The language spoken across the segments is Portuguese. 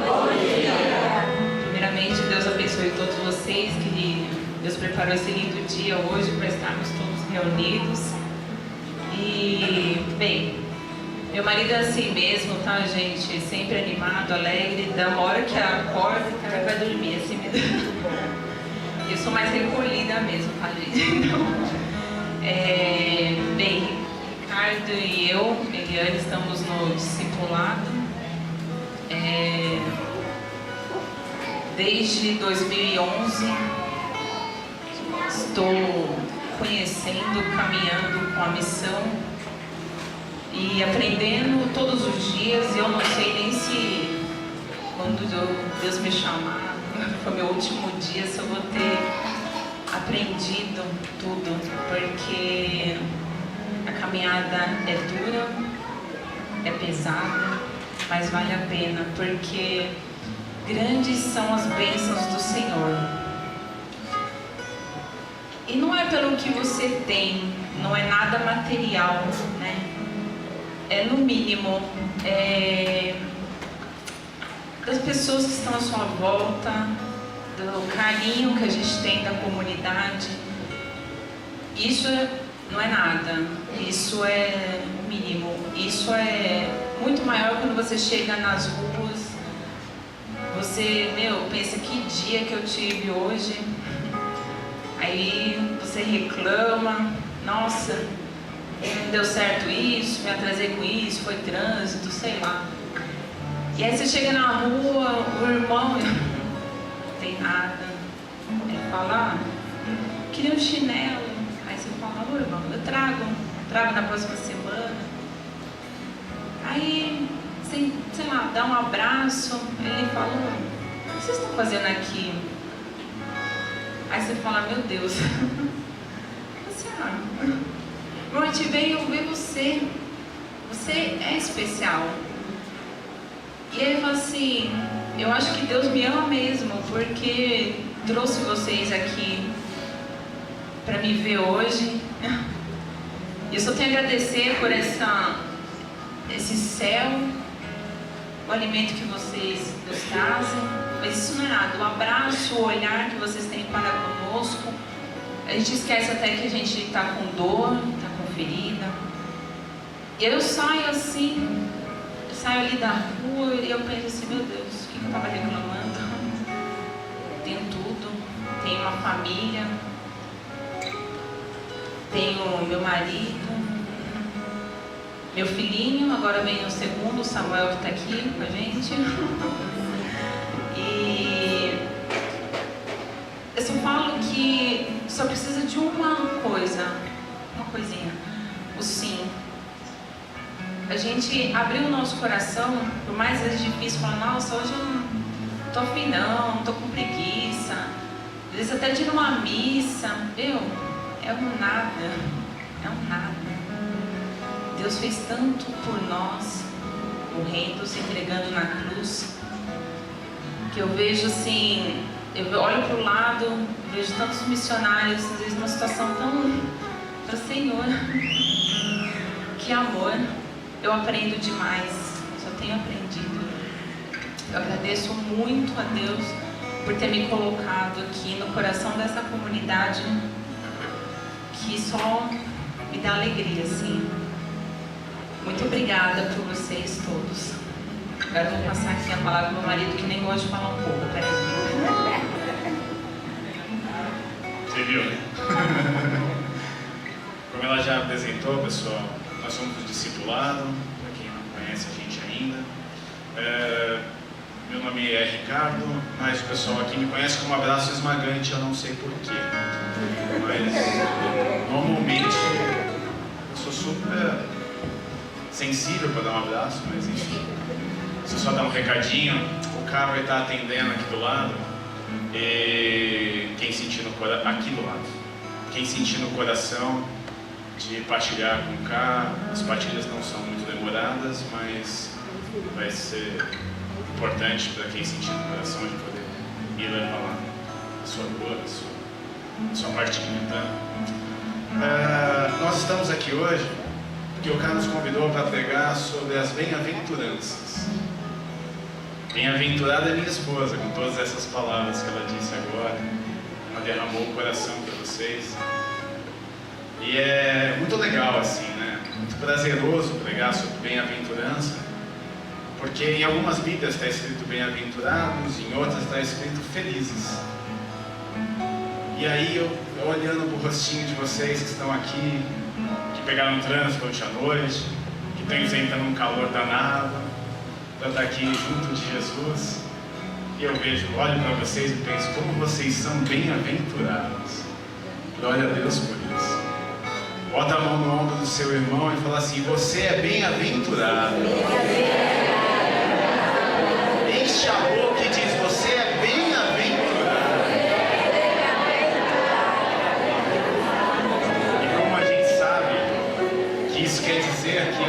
Bom dia. Primeiramente, Deus abençoe todos vocês, que Deus preparou esse lindo dia hoje para estarmos todos reunidos. E, bem, meu marido é assim mesmo, tá, gente? Sempre animado, alegre. Da hora que acorda, o cara vai dormir, assim mesmo. Eu sou mais recolhida mesmo, tá, gente? Então, bem, Ricardo e eu, Eliane, estamos no discipulado. Desde 2011 estou conhecendo, caminhando com a missão e aprendendo todos os dias. Eu não sei nem se quando Deus me chamar, foi meu último dia, se eu vou ter aprendido tudo, porque a caminhada é dura, é pesada, mas vale a pena, porque grandes são as bênçãos do Senhor. E não é pelo que você tem, não é nada material, né? É no mínimo, das pessoas que estão à sua volta, do carinho que a gente tem da comunidade. Isso não é nada, isso é o mínimo. Isso é muito maior quando você chega nas ruas. Você, pensa que dia que eu tive hoje. Aí você reclama, nossa, não deu certo isso, me atrasei com isso, foi trânsito, sei lá. E aí você chega na rua, o irmão não tem nada. Ele fala, queria um chinelo. Aí você fala, ô irmão, eu trago na próxima semana. Aí, sei lá, dá um abraço, ele fala, o que vocês estão fazendo aqui? Aí você fala, meu Deus, irmão, a gente veio ver você é especial. E ele fala assim, eu acho que Deus me ama mesmo, porque trouxe vocês aqui para me ver hoje. E eu só tenho a agradecer por esse céu, o alimento que vocês nos trazem. Mas isso não é nada, o abraço, o olhar que vocês têm para conosco. A gente esquece até que a gente está com dor, está com ferida. E eu saio assim, ali da rua e eu penso assim, meu Deus, o que eu estava reclamando? Tenho tudo, tenho uma família, tenho meu marido, meu filhinho, agora vem o segundo, o Samuel, que está aqui com a gente. E eu só falo que só precisa de uma coisinha, o sim. A gente abrir o nosso coração, por mais vezes difícil, falar, nossa, hoje eu não tô afim não tô com preguiça. Às vezes até de ir numa missa, é um nada. Deus fez tanto por nós, morrendo, se entregando na cruz, que eu vejo assim, eu olho para o lado, vejo tantos missionários, às vezes numa situação tão Senhor, que amor. Eu aprendo demais, só tenho aprendido. Eu agradeço muito a Deus por ter me colocado aqui no coração dessa comunidade que só me dá alegria, assim. Muito obrigada por vocês todos. Agora eu vou passar aqui a palavra pro meu marido, que nem gosta de falar um pouco. Peraí. Você viu, né? Como ela já apresentou, pessoal, nós somos do discipulado, para quem não conhece a gente ainda. Meu nome é Ricardo, mas o pessoal aqui me conhece como Abraço Esmagante, eu não sei porquê. Mas normalmente eu sou super sensível para dar um abraço, mas enfim. Se eu só dar um recadinho, o cara vai estar atendendo aqui do lado. E quem sentir no coração, aqui do lado, quem sentir no coração de partilhar com o cara, as partilhas não são muito demoradas, mas vai ser importante para quem sentir no coração de poder ir levar lá a sua dor, a sua partilha, tá? Nós estamos aqui hoje porque o cara nos convidou para pregar sobre as bem-aventuranças. Bem-aventurada é minha esposa, com todas essas palavras que ela disse agora. Ela derramou o coração para vocês. E é muito legal assim, né? Muito prazeroso pregar sobre bem-aventurança, porque em algumas Bíblias está escrito bem-aventurados, em outras está escrito felizes. E aí eu olhando para o rostinho de vocês que estão aqui, que pegaram o trânsito hoje à noite, que estão enfrentando um calor danado, para estar aqui junto de Jesus, e eu vejo, olho para vocês e penso, como vocês são bem-aventurados. Glória a Deus por isso. Bota a mão no ombro do seu irmão e fala assim, você é bem-aventurado. Enche a boca e diz, você é bem-aventurado. E como a gente sabe que isso quer dizer que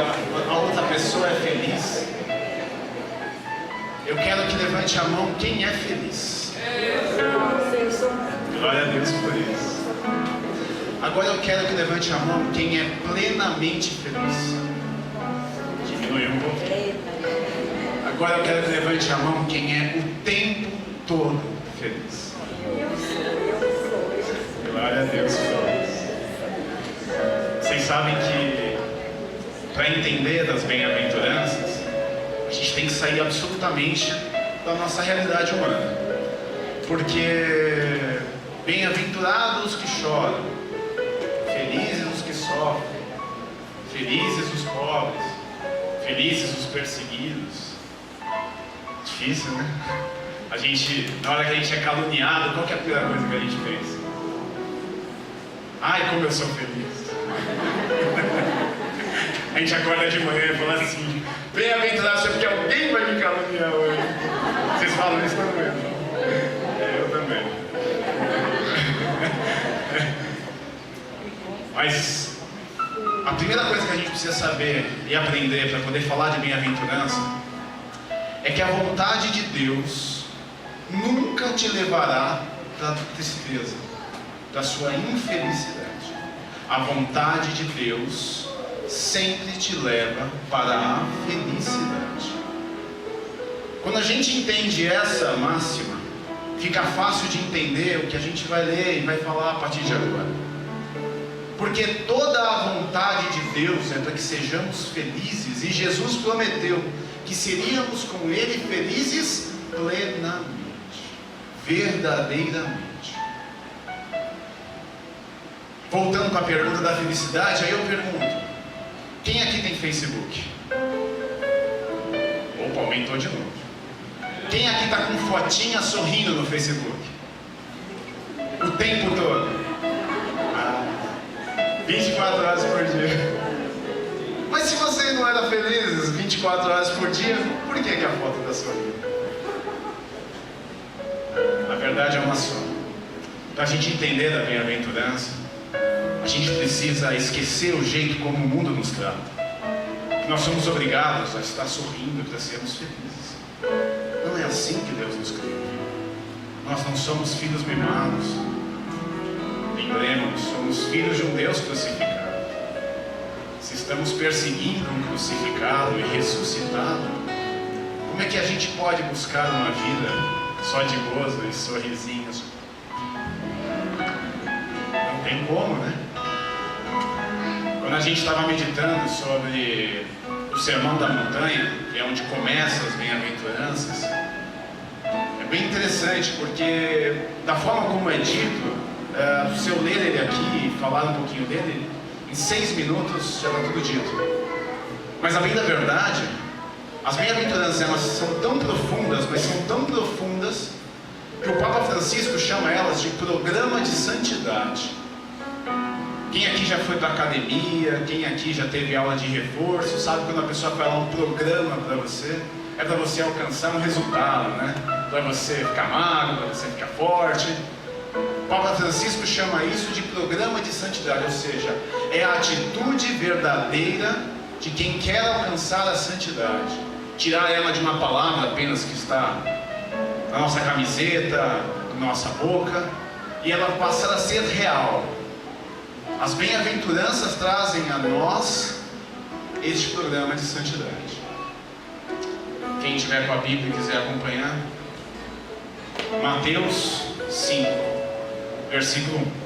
a outra pessoa é feliz, eu quero que levante a mão quem é feliz. Glória a Deus por isso. Agora eu quero que levante a mão quem é plenamente feliz. Diminuiu um pouquinho. Agora eu quero que levante a mão quem é o tempo todo feliz. Glória a Deus por isso. Vocês sabem que para entender das bem-aventuranças, a gente tem que sair absolutamente da nossa realidade humana. Porque bem-aventurados que choram, felizes os que sofrem, felizes os pobres, felizes os perseguidos. Difícil, né? Na hora que a gente é caluniado, qual que é a primeira coisa que a gente fez? Ai, como eu sou feliz. A gente acorda de manhã e fala assim, bem-aventurado só porque alguém vai me caluniar hoje. Vocês falam isso também? Eu também. Mas a primeira coisa que a gente precisa saber e aprender para poder falar de bem-aventurança é que a vontade de Deus nunca te levará para a tristeza, para a sua infelicidade. A vontade de Deus sempre te leva para a felicidade. Quando a gente entende essa máxima, fica fácil de entender o que a gente vai ler e vai falar a partir de agora. Porque toda a vontade de Deus é para que sejamos felizes, e Jesus prometeu que seríamos com Ele felizes plenamente, verdadeiramente. Voltando para a pergunta da felicidade, aí eu pergunto, quem aqui tem Facebook? Opa, aumentou de novo. Quem aqui está com fotinha sorrindo no Facebook? O tempo todo? 24 horas por dia. Mas se você não era feliz 24 horas por dia, por que a foto está sorrindo? A verdade é uma só. Para a gente entender da bem-aventurança, a gente precisa esquecer o jeito como o mundo nos trata. Nós somos obrigados a estar sorrindo para sermos felizes. Não é assim que Deus nos criou. Nós não somos filhos mimados. Lembremos, somos filhos de um Deus crucificado. Se estamos perseguindo um crucificado e ressuscitado, como é que a gente pode buscar uma vida só de gozo e sorrisinhos? Não tem como, né? Quando a gente estava meditando sobre o Sermão da Montanha, que é onde começam as bem-aventuranças, é bem interessante, porque da forma como é dito, se eu ler ele aqui e falar um pouquinho dele, em 6 minutos já está tudo dito. Mas a bem da verdade, as bem-aventuranças elas são tão profundas, mas são tão profundas, que o Papa Francisco chama elas de programa de santidade. Quem aqui já foi para a academia, quem aqui já teve aula de reforço, sabe quando a pessoa fala um programa para você, é para você alcançar um resultado, né? Para você ficar magro, para você ficar forte. O Papa Francisco chama isso de programa de santidade, ou seja, é a atitude verdadeira de quem quer alcançar a santidade. Tirar ela de uma palavra apenas que está na nossa camiseta, na nossa boca, e ela passar a ser real. As bem-aventuranças trazem a nós este programa de santidade. Quem tiver com a Bíblia e quiser acompanhar. Mateus 5, versículo 1.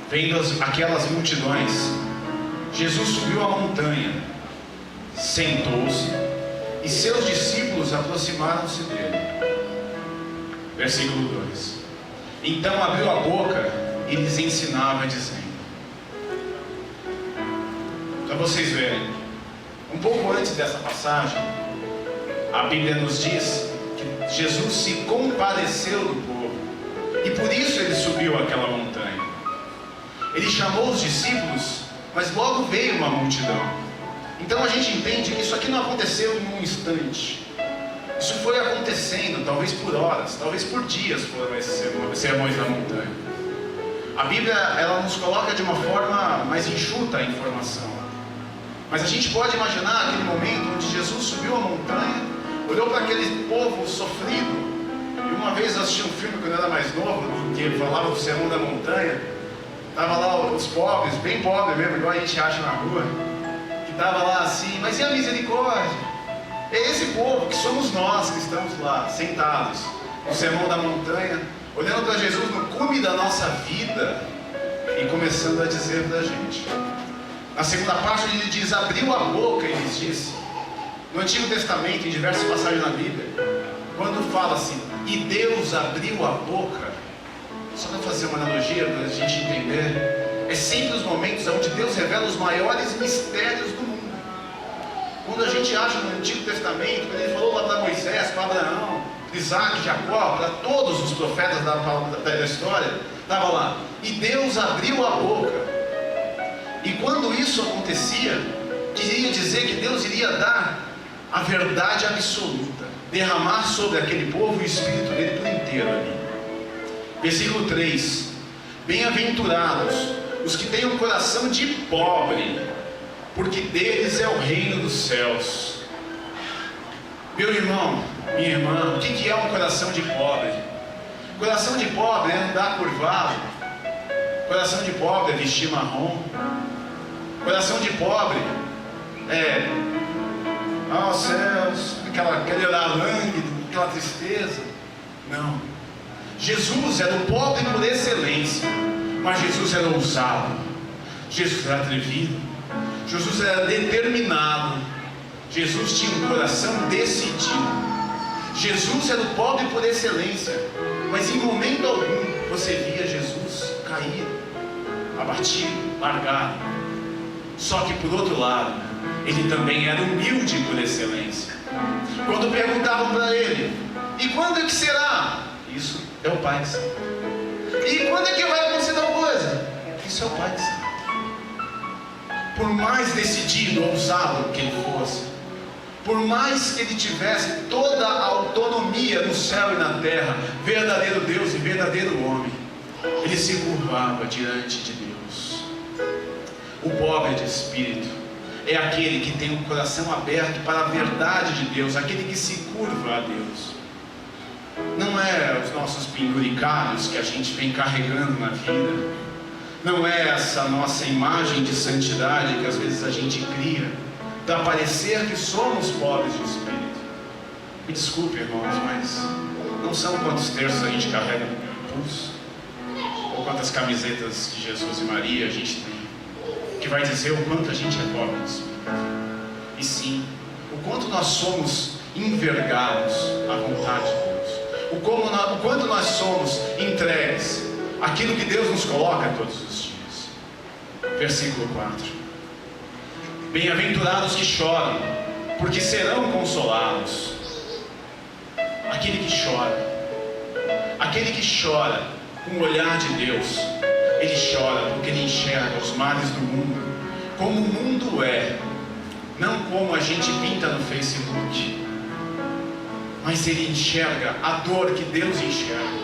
Vendo aquelas multidões, Jesus subiu a montanha, sentou-se e seus discípulos aproximaram-se dele. Versículo 2. Então abriu a boca e lhes ensinava, dizendo. Para vocês verem, um pouco antes dessa passagem, a Bíblia nos diz que Jesus se compadeceu do povo e por isso ele subiu aquela montanha. Ele chamou os discípulos, mas logo veio uma multidão. Então a gente entende que isso aqui não aconteceu em um instante. Isso foi acontecendo, talvez por horas, talvez por dias foram esses sermões da montanha. A Bíblia, ela nos coloca de uma forma mais enxuta a informação. Mas a gente pode imaginar aquele momento onde Jesus subiu a montanha, olhou para aquele povo sofrido. E uma vez eu assisti um filme quando eu era mais novo, que falava do Sermão da Montanha. Tava lá os pobres, bem pobres mesmo, igual a gente acha na rua, que tava lá assim, mas e a misericórdia? É esse povo que somos nós que estamos lá, sentados, no Sermão da Montanha, olhando para Jesus no cume da nossa vida e começando a dizer para a gente. Na segunda parte ele diz, abriu a boca e lhes disse. No Antigo Testamento, em diversas passagens na Bíblia, quando fala assim, e Deus abriu a boca, só para fazer uma analogia para a gente entender, é sempre os momentos onde Deus revela os maiores mistérios do mundo. Quando a gente acha no Antigo Testamento, quando ele falou lá para Moisés, para Abraão, para Isaac, Jacó, para todos os profetas da história, estava lá, e Deus abriu a boca. E quando isso acontecia, queria dizer que Deus iria dar a verdade absoluta, derramar sobre aquele povo o Espírito dele por inteiro ali. Versículo 3. Bem-aventurados os que têm um coração de pobre, porque deles é o reino dos céus. Meu irmão, minha irmã, o que é um coração de pobre? Coração de pobre é andar curvado. Coração de pobre é vestir marrom. Coração de pobre é aos céus, aquele olhar lânguido, aquela tristeza. Não. Jesus era o pobre por excelência, mas Jesus era ousado, Jesus era atrevido, Jesus era determinado, Jesus tinha um coração decidido. Jesus era o pobre por excelência, mas em momento algum você via Jesus caído, abatido, largado. Só que por outro lado, ele também era humilde por excelência. Quando perguntavam para ele, e quando é que será? Isso é o Pai que sabe. E quando é que vai acontecer tal coisa? Isso é o Pai que sabe. Por mais decidido, ousado que ele fosse, por mais que ele tivesse toda a autonomia no céu e na terra, verdadeiro Deus e verdadeiro homem, ele se curvava diante de Deus. O pobre de espírito é aquele que tem um coração aberto para a verdade de Deus, aquele que se curva a Deus. Não é os nossos penduricalhos que a gente vem carregando na vida, não é essa nossa imagem de santidade que às vezes a gente cria para parecer que somos pobres de espírito. Me desculpe, irmãos, mas não são quantos terços a gente carrega no pulso, ou quantas camisetas de Jesus e Maria a gente tem, que vai dizer o quanto a gente é pobre de espírito. E sim, o quanto nós somos envergados à vontade de Deus, o quanto nós somos entregues àquilo que Deus nos coloca todos os dias. Versículo 4. Bem-aventurados que choram, porque serão consolados. Aquele que chora com o olhar de Deus, ele chora porque ele enxerga os males do mundo como o mundo é, não como a gente pinta no Facebook, mas ele enxerga a dor que Deus enxerga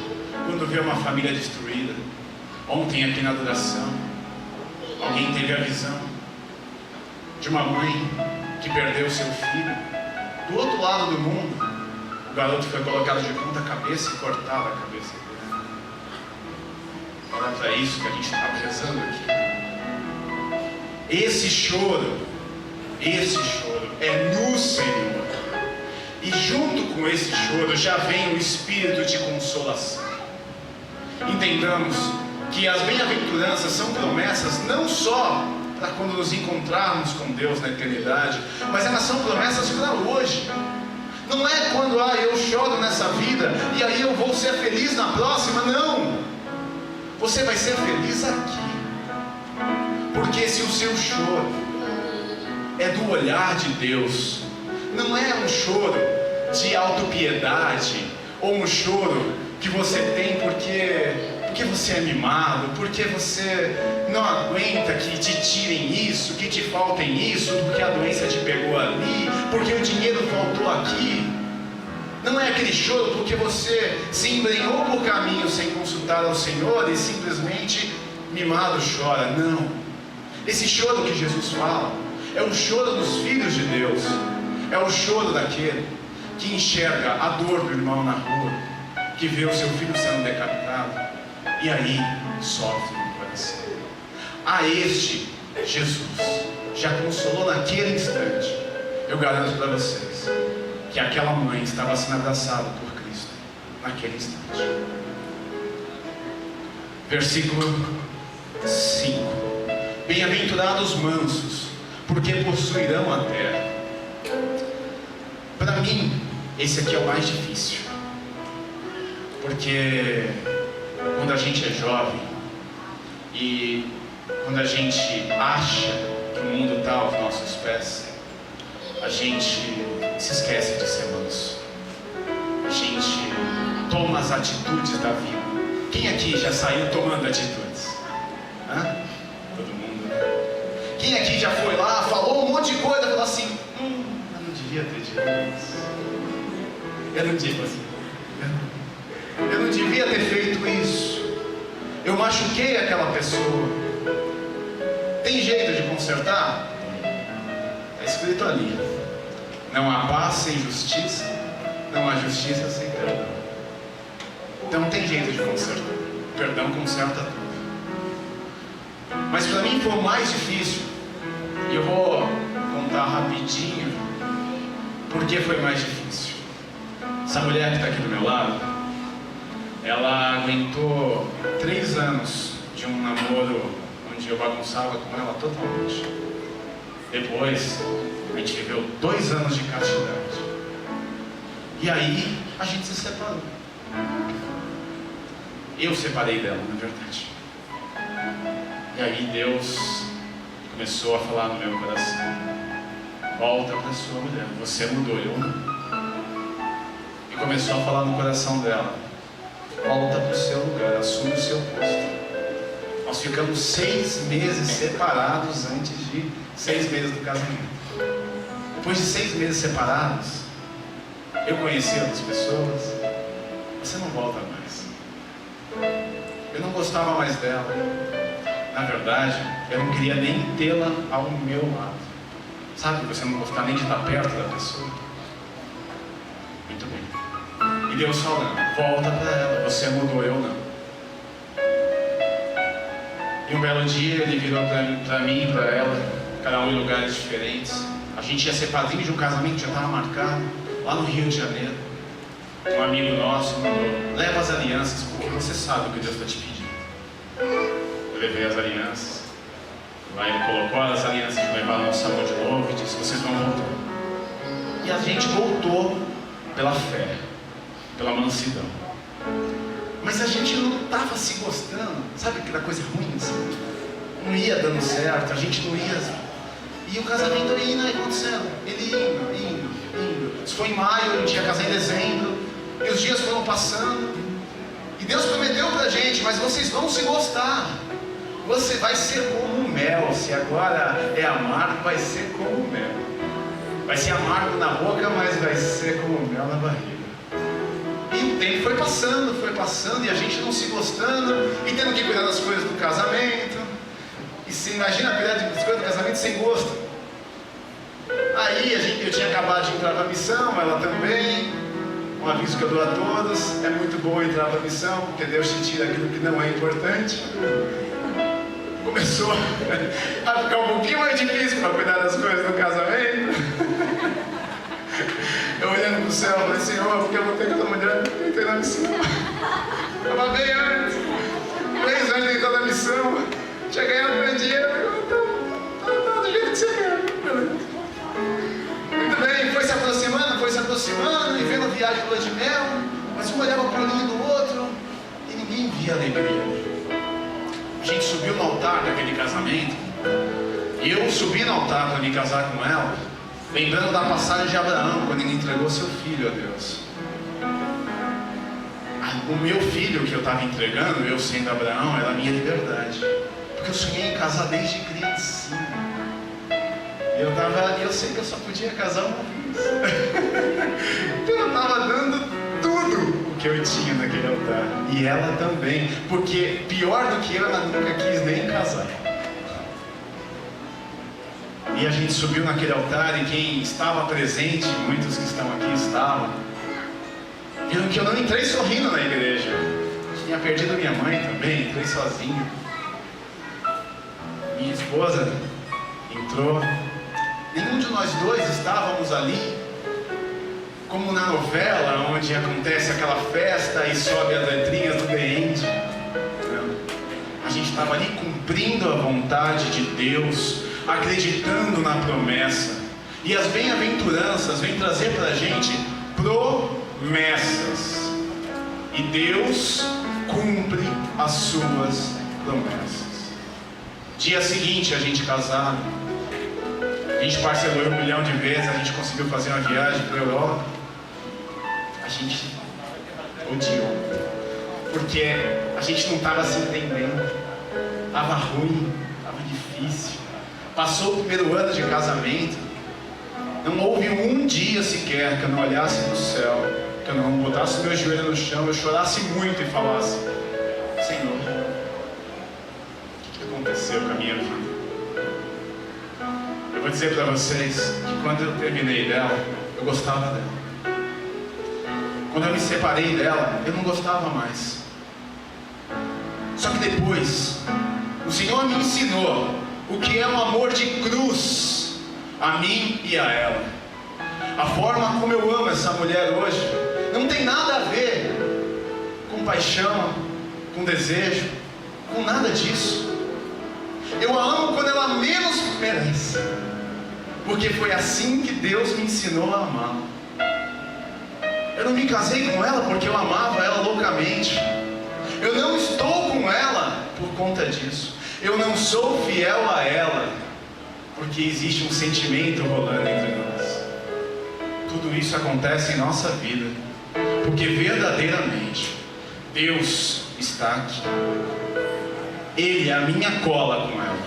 quando vê uma família destruída. Ontem aqui na adoração, alguém teve a visão de uma mãe que perdeu seu filho. Do outro lado do mundo, o garoto foi colocado de ponta cabeça e cortado a cabeça dele. Olha para isso que a gente estava rezando aqui. Esse choro é no Senhor. E junto com esse choro já vem o espírito de consolação. Entendamos que as bem-aventuranças são promessas não só para quando nos encontrarmos com Deus na eternidade, mas elas são promessas para hoje. Não é quando eu choro nessa vida e aí eu vou ser feliz na próxima, não. Você vai ser feliz aqui. Porque se o seu choro é do olhar de Deus, não é um choro de autopiedade, ou um choro que você tem porque você é mimado, porque você não aguenta que te tirem isso, que te faltem isso, porque a doença te pegou ali, porque o dinheiro faltou aqui. Não é aquele choro porque você se embrenhou por caminho sem consultar ao Senhor e simplesmente mimado chora, não. Esse choro que Jesus fala é o choro dos filhos de Deus, é o choro daquele que enxerga a dor do irmão na rua, que vê o seu filho sendo decapitado e aí sofre no coração. A este Jesus já consolou naquele instante. Eu garanto para vocês que aquela mãe estava sendo abraçada por Cristo naquele instante. Versículo 5: Bem-aventurados os mansos, porque possuirão a terra. Para mim, esse aqui é o mais difícil, porque quando a gente é jovem e quando a gente acha que o mundo está aos nossos pés, a gente se esquece de ser manso. A gente toma as atitudes da vida. Quem aqui já saiu tomando atitudes? Todo mundo, né? Quem aqui já foi lá, falou um monte de coisa, falou assim: eu não devia ter dito isso. Eu não devia ter feito isso. Eu machuquei aquela pessoa. Tem jeito de consertar? Está escrito ali: não há paz sem justiça, não há justiça sem perdão. Então não tem jeito de consertar. Perdão conserta tudo. Mas para mim foi o mais difícil. E eu vou contar rapidinho porque foi mais difícil. Essa mulher que está aqui do meu lado, ela aguentou 3 anos de um namoro onde eu bagunçava com ela totalmente. Depois, a gente viveu 2 anos de castidade. E aí, a gente se separou. Eu separei dela, na verdade. E aí Deus começou a falar no meu coração: volta para sua mulher, você mudou, eu não. E começou a falar no coração dela: volta para o seu lugar, assume o seu posto. Nós ficamos 6 meses separados antes de 6 meses do casamento. Depois de 6 meses separados, eu conheci outras pessoas. Você não volta mais. Eu não gostava mais dela. Na verdade, eu não queria nem tê-la ao meu lado. Sabe, você não gostar nem de estar perto da pessoa? Muito bem. E Deus falando: volta para ela, você mudou, eu não. E um belo dia ele virou para mim e para ela, cada um em lugares diferentes. A gente ia ser padrinho de um casamento que já estava marcado, lá no Rio de Janeiro. Um amigo nosso mandou: leva as alianças, porque você sabe o que Deus está te pedindo. Eu levei as alianças. Lá ele colocou as alianças de levar nosso amor de novo e disse: vocês vão voltar. E a gente voltou pela fé, pela mansidão. Mas a gente não estava se gostando. Sabe aquela coisa ruim assim? Não ia dando certo, a gente não ia. E o casamento ia acontecendo. Ele indo. Isso foi em maio, a gente ia casar em dezembro. E os dias foram passando. E Deus prometeu pra gente: mas vocês vão se gostar. Você vai ser como mel. Se agora é amargo, vai ser como mel. Vai ser amargo na boca, mas vai ser como mel na barriga. E o tempo foi passando, e a gente não se gostando, e tendo que cuidar das coisas do casamento. E se imagina cuidar das coisas do casamento sem gosto. Aí eu tinha acabado de entrar na missão, ela também. Um aviso que eu dou a todos: é muito bom entrar para a missão, porque Deus te tira aquilo que não é importante. Começou a ficar um pouquinho mais difícil para cuidar das coisas do casamento. Eu olhando para o céu, falei: Senhor, porque eu vou ter que essa mulher que entrei na missão. Ela veio antes, 3 anos dentro da missão, tinha ganhado dinheiro, tá do jeito que você quer. Muito bem, foi se aproximando, e vendo a viagem do lua de mel, mas um olhava para o olhinho do outro e ninguém via alegria. A gente subiu no altar daquele casamento, e eu subi no altar para me casar com ela, lembrando da passagem de Abraão, quando ele entregou seu filho a Deus. O meu filho que eu estava entregando, eu sendo Abraão, era a minha liberdade, porque eu sonhei em casar desde criancinha. Eu sei que eu só podia casar uma vez. Então eu estava dando tudo o que eu tinha naquele altar. E ela também. Porque pior do que eu, ela nunca quis nem casar. E a gente subiu naquele altar, e quem estava presente, muitos que estão aqui estavam, viram que eu não entrei sorrindo na igreja. Tinha perdido minha mãe também, entrei sozinho. Minha esposa entrou. Nenhum de nós dois estávamos ali, como na novela, onde acontece aquela festa e sobe as letrinhas do The End. A gente estava ali cumprindo a vontade de Deus, acreditando na promessa. E as bem-aventuranças vêm trazer para a gente promessas. E Deus cumpre as suas promessas. Dia seguinte, a gente casado. A gente parcelou 1 milhão de vezes, a gente conseguiu fazer uma viagem para a Europa. A gente odiou, porque a gente não estava se entendendo, estava ruim, estava difícil. Passou o primeiro ano de casamento, não houve um dia sequer que eu não olhasse para o céu, que eu não botasse meu joelho no chão, eu chorasse muito e falasse: Senhor, o que aconteceu com a minha vida? Eu vou dizer para vocês que quando eu terminei dela, eu gostava dela. Quando eu me separei dela, eu não gostava mais. Só que depois, o Senhor me ensinou o que é um amor de cruz a mim e a ela. A forma como eu amo essa mulher hoje não tem nada a ver com paixão, com desejo, com nada disso. Eu a amo quando ela menos merece, porque foi assim que Deus me ensinou a amá-la. Eu não me casei com ela porque eu amava ela loucamente. Eu não estou com ela por conta disso. Eu não sou fiel a ela porque existe um sentimento rolando entre nós. Tudo isso acontece em nossa vida porque verdadeiramente Deus está aqui. Ele é a minha cola com ela.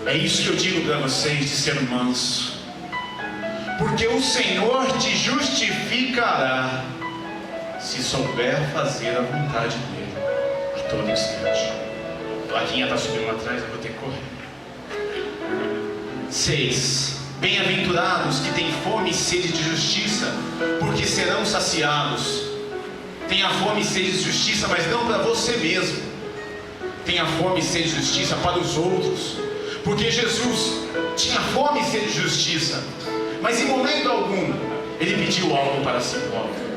É isso que eu digo para vocês, de ser manso. Porque o Senhor te justificará se souber fazer a vontade dele a todo instante. A plaquinha está subindo atrás, eu vou ter que correr. 6. Bem-aventurados que têm fome e sede de justiça, porque serão saciados. Tenha fome e sede de justiça, mas não para você mesmo. Tenha fome e sede de justiça para os outros. Porque Jesus tinha fome e sede de justiça, mas em momento algum ele pediu algo para si próprio.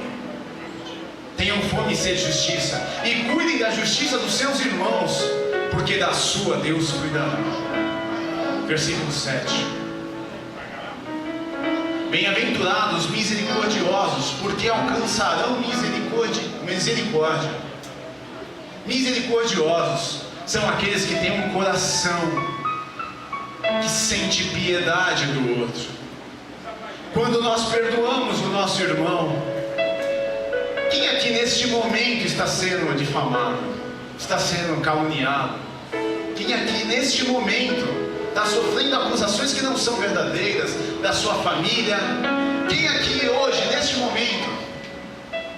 Tenham fome e sede de justiça, e cuidem da justiça dos seus irmãos, porque da sua Deus cuidará. Versículo 7. Bem-aventurados misericordiosos, porque alcançarão misericórdia. Misericordiosos são aqueles que têm um coração que sente piedade do outro. Quando nós perdoamos o nosso irmão, quem aqui neste momento está sendo difamado, está sendo caluniado? Quem aqui neste momento está sofrendo acusações que não são verdadeiras da sua família? Quem aqui hoje, neste momento,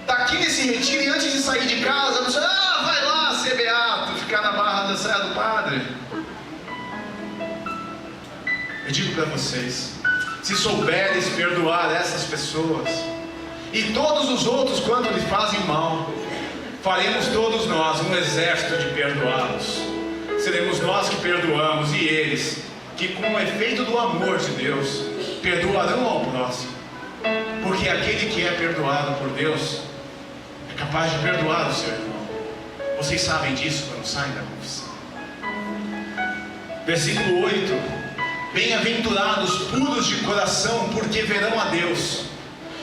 está aqui nesse retiro e antes de sair de casa, você, vai lá ser beato, ficar na barra da saia do padre? Eu digo para vocês, se souberes perdoar essas pessoas, E todos os outros, quando lhes fazem mal, faremos todos nós um exército de perdoá-los. Seremos nós que perdoamos e eles, que com o efeito do amor de Deus, perdoarão ao próximo. Porque aquele que é perdoado por Deus, é capaz de perdoar o seu irmão. Vocês sabem disso quando saem da confissão. Versículo 8: bem-aventurados puros de coração, porque verão a Deus.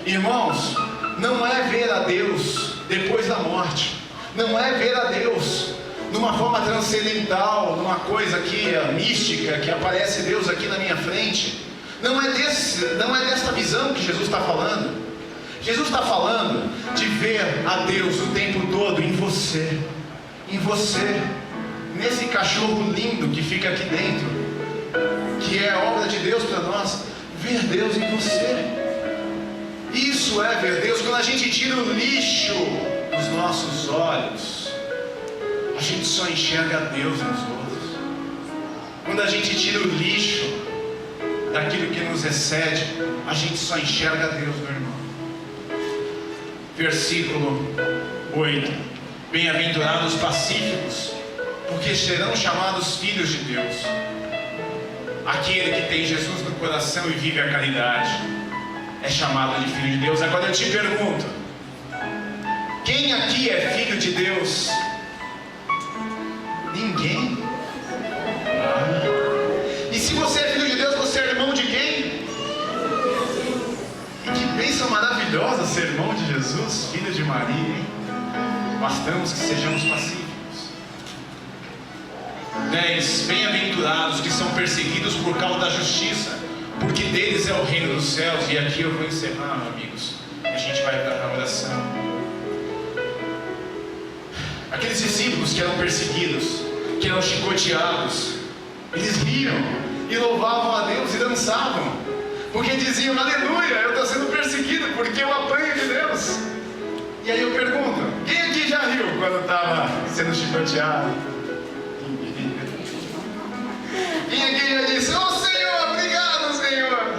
Irmãos, não é ver a Deus depois da morte, não é ver a Deus numa forma transcendental, numa coisa aqui mística, que aparece Deus aqui na minha frente. Não é desta visão que Jesus está falando. Jesus está falando de ver a Deus o tempo todo em você, nesse cachorro lindo que fica aqui dentro, que é obra de Deus para nós. Ver Deus em você, isso é ver Deus. Quando a gente tira o lixo dos nossos olhos, a gente só enxerga Deus nos outros. Quando a gente tira o lixo daquilo que nos excede, a gente só enxerga Deus, meu irmão. Versículo 8: bem-aventurados pacíficos, porque serão chamados filhos de Deus. Aquele que tem Jesus no coração e vive a caridade é chamado de filho de Deus. Agora eu te pergunto: quem aqui é filho de Deus? Ninguém. E se você é filho de Deus, você é irmão de quem? E que bênção maravilhosa ser irmão de Jesus, filho de Maria, hein? Bastamos que sejamos pacíficos. 10: bem-aventurados que são perseguidos por causa da justiça, porque deles é o reino dos céus. E aqui eu vou encerrar, amigos, a gente vai para a oração. Aqueles discípulos que eram perseguidos, que eram chicoteados, eles riam e louvavam a Deus e dançavam, porque diziam: aleluia, eu estou sendo perseguido porque eu apanho de Deus. E aí eu pergunto: quem aqui já riu quando estava sendo chicoteado? Quem aqui já disse: oh Senhor, obrigado Senhor?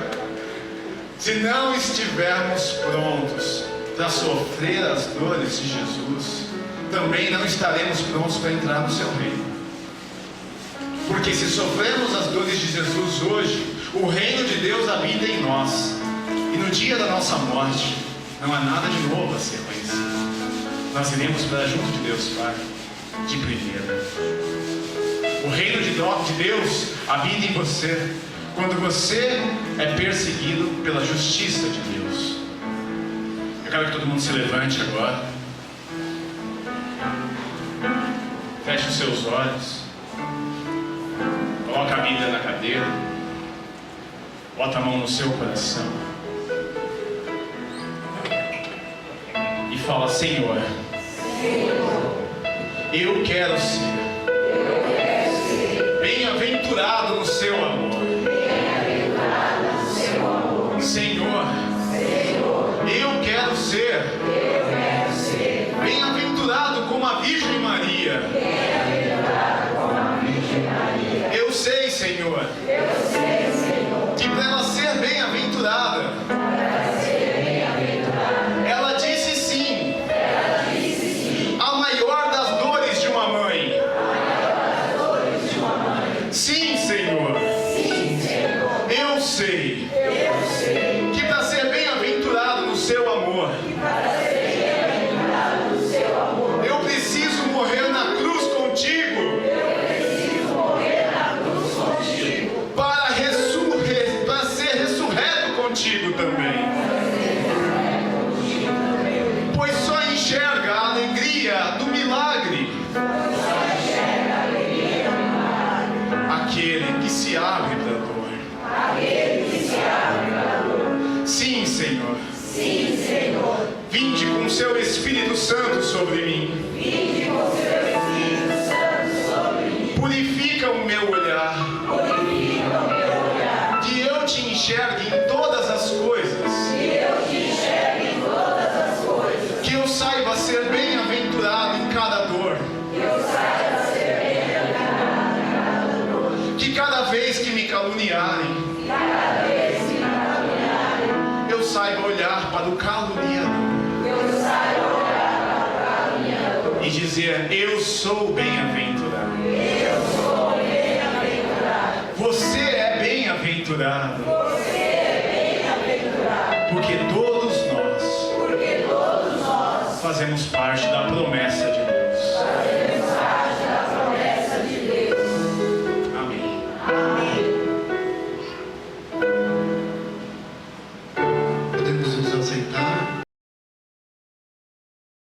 Se não estivermos prontos para sofrer as dores de Jesus, também não estaremos prontos para entrar no seu reino. Porque se sofremos as dores de Jesus hoje, o reino de Deus habita em nós, e no dia da nossa morte não há nada de novo a ser conhecido. Nós iremos para junto de Deus Pai de primeira. O reino de Deus habita em você quando você é perseguido pela justiça de Deus. Eu quero que todo mundo se levante agora. Feche os seus olhos. Coloca a Bíblia na cadeira. Bota a mão no seu coração. E fala: Senhor, eu quero ser bem-aventurado no seu amor. Senhor, eu quero ser bem-aventurado como a Virgem Maria. Eu sei, Senhor, que para ela ser bem-aventurada, ela disse sim à maior das dores de uma mãe. Sim, Senhor, eu sei que para ser bem-aventurado no seu amor, eu preciso morrer na cruz contigo, para ser ressurreto contigo também. Pois só enxerga a alegria do milagre aquele que se abre para a dor. Sim, Senhor. Vinde com o seu Espírito Santo sobre mim. Purifica o meu olhar. Que eu te enxergue em todas as coisas. Que eu saiba ser bem-aventurado em cada dor. Que cada vez que me caluniarem, eu saiba olhar para o caluniador. dizer: eu sou bem-aventurado. Você é bem-aventurado. Porque todos nós fazemos parte da promessa